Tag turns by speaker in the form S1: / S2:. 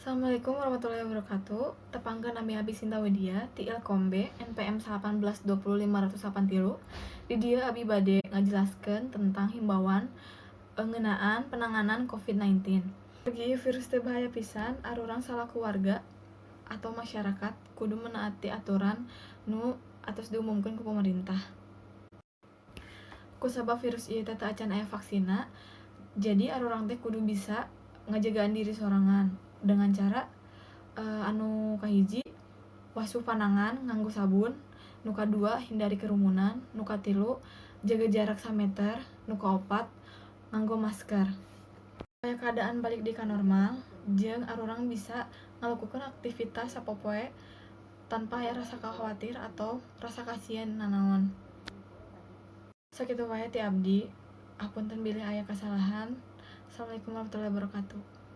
S1: Assalamualaikum warahmatullahi wabarakatuh. Tepangkeun nami Abi Sinta Widya ti Ilkombe NPM 1820583. Di dieu Abi bade ngajelaskeun tentang himbauan ngeunaan penanganan COVID-19. Bagi virus teu bahaya pisan, arurang salaku warga atau masyarakat kudu menaati aturan nu atos diumumkeun ku pemerintah. Kusabab virus ieu teh teu acan aya vaksina, jadi arurang teh kudu bisa ngajagaan diri sorangan dengan cara anu kahiji wasuh panangan nganggo sabun, nu kadua hindari kerumunan, nu katilu jaga jarak 1 meter, nu kaopat nganggo masker. Supaya keadaan balik di normal, jeung arurang bisa ngalakukeun aktivitas sapopoe tanpa aya rasa khawatir atau rasa kasihan nanaon. Sakitu wae ti abdi, hapunten bilih aya kasalahan. Assalamualaikum warahmatullahi wabarakatuh.